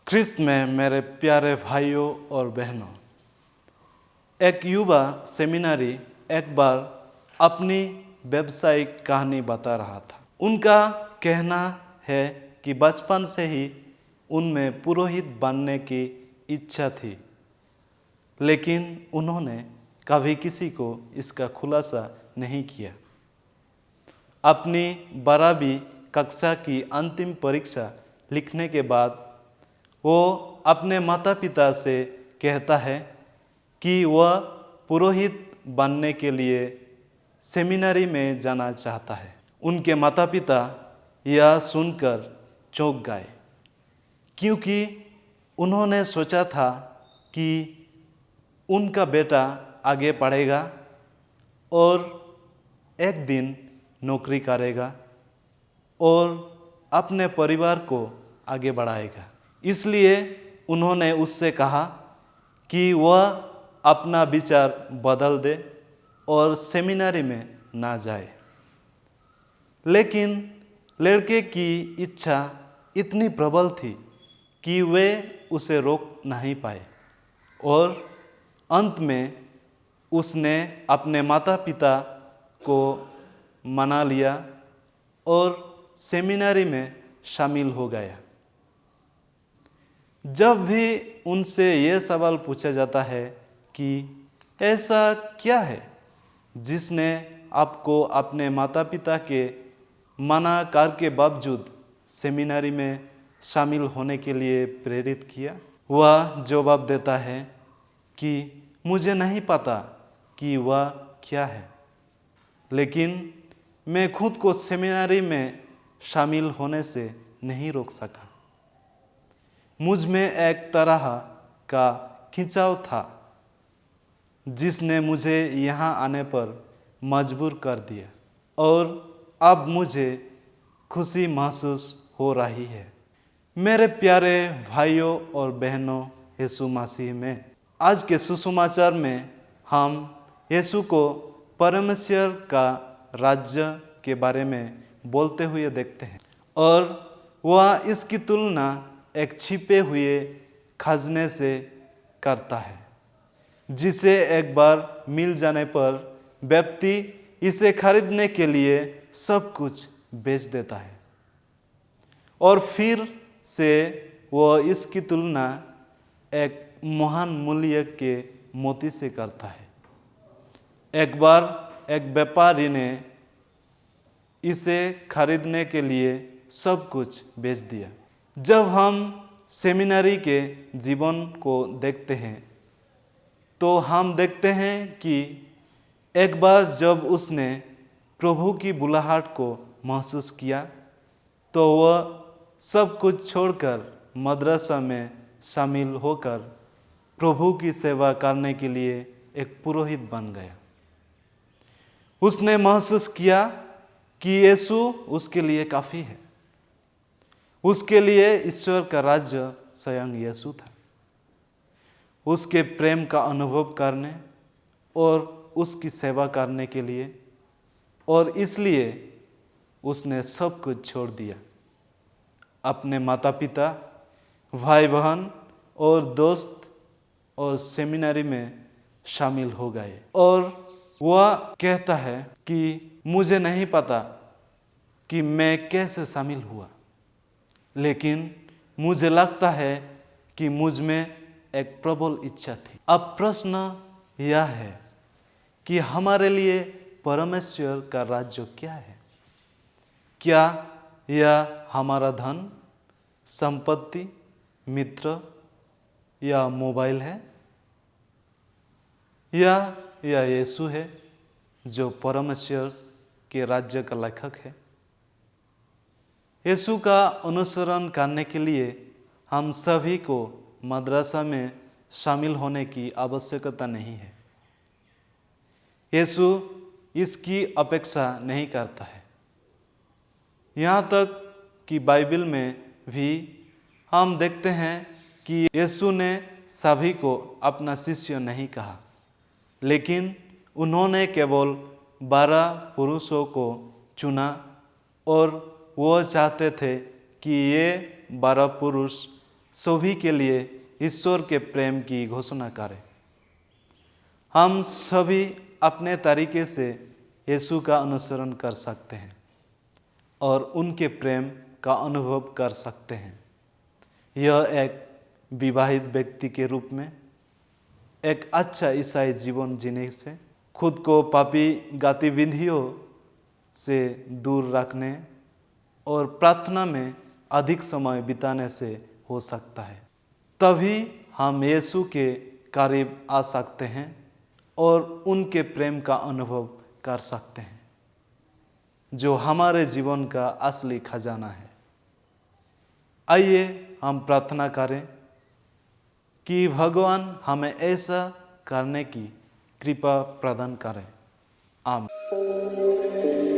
ख्रिस्त में मेरे प्यारे भाइयों और बहनों, एक युवा सेमिनारी एक बार अपनी व्यावसायिक कहानी बता रहा था। उनका कहना है कि बचपन से ही उनमें पुरोहित बनने की इच्छा थी, लेकिन उन्होंने कभी किसी को इसका खुलासा नहीं किया। अपनी 12वीं कक्षा की अंतिम परीक्षा लिखने के बाद वो अपने माता पिता से कहता है कि वह पुरोहित बनने के लिए सेमिनारी में जाना चाहता है। उनके माता पिता यह सुनकर चौंक गए, क्योंकि उन्होंने सोचा था कि उनका बेटा आगे पढ़ेगा और एक दिन नौकरी करेगा और अपने परिवार को आगे बढ़ाएगा। इसलिए उन्होंने उससे कहा कि वह अपना विचार बदल दे और सेमिनारी में ना जाए। लेकिन लड़के की इच्छा इतनी प्रबल थी कि वे उसे रोक नहीं पाए और अंत में उसने अपने माता पिता को मना लिया और सेमिनारी में शामिल हो गया। जब भी उनसे ये सवाल पूछा जाता है कि ऐसा क्या है जिसने आपको अपने माता पिता के मना कर के बावजूद सेमिनारी में शामिल होने के लिए प्रेरित किया, वह जवाब देता है कि मुझे नहीं पता कि वह क्या है, लेकिन मैं खुद को सेमिनारी में शामिल होने से नहीं रोक सका। मुझ में एक तरह का खिंचाव था जिसने मुझे यहाँ आने पर मजबूर कर दिया और अब मुझे खुशी महसूस हो रही है। मेरे प्यारे भाइयों और बहनों यीशु मसीह में, आज के सुसमाचार में हम यीशु को परमेश्वर का राज्य के बारे में बोलते हुए देखते हैं और वह इसकी तुलना एक छिपे हुए खजाने से करता है, जिसे एक बार मिल जाने पर व्यक्ति इसे खरीदने के लिए सब कुछ बेच देता है और फिर से वह इसकी तुलना एक महान मूल्य के मोती से करता है। एक बार एक व्यापारी ने इसे खरीदने के लिए सब कुछ बेच दिया। जब हम सेमिनारी के जीवन को देखते हैं तो हम देखते हैं कि एक बार जब उसने प्रभु की बुलाहट को महसूस किया तो वह सब कुछ छोड़कर मदरसा में शामिल होकर प्रभु की सेवा करने के लिए एक पुरोहित बन गया। उसने महसूस किया कि यीशु उसके लिए काफ़ी है। उसके लिए ईश्वर का राज्य स्वयं यीशु था। उसके प्रेम का अनुभव करने और उसकी सेवा करने के लिए, और इसलिए उसने सब कुछ छोड़ दिया। अपने माता पिता, भाई बहन और दोस्त और सेमिनारी में शामिल हो गए और वह कहता है कि मुझे नहीं पता कि मैं कैसे शामिल हुआ, लेकिन मुझे लगता है कि मुझ में एक प्रबल इच्छा थी। अब प्रश्न यह है कि हमारे लिए परमेश्वर का राज्य क्या है? क्या यह हमारा धन, संपत्ति, मित्र या मोबाइल है? या यह यीशु है जो परमेश्वर के राज्य का लेखक है? यीशु का अनुसरण करने के लिए हम सभी को मदरसा में शामिल होने की आवश्यकता नहीं है। यीशु इसकी अपेक्षा नहीं करता है। यहाँ तक कि बाइबल में भी हम देखते हैं कि यीशु ने सभी को अपना शिष्य नहीं कहा, लेकिन उन्होंने केवल 12 पुरुषों को चुना और वो चाहते थे कि ये 12 पुरुष सभी के लिए ईश्वर के प्रेम की घोषणा करें। हम सभी अपने तरीके से यीशु का अनुसरण कर सकते हैं और उनके प्रेम का अनुभव कर सकते हैं। यह एक विवाहित व्यक्ति के रूप में एक अच्छा ईसाई जीवन जीने से, खुद को पापी गतिविधियों से दूर रखने और प्रार्थना में अधिक समय बिताने से हो सकता है। तभी हम यीशु के करीब आ सकते हैं और उनके प्रेम का अनुभव कर सकते हैं, जो हमारे जीवन का असली खजाना है। आइए हम प्रार्थना करें कि भगवान हमें ऐसा करने की कृपा प्रदान करें। आमीन।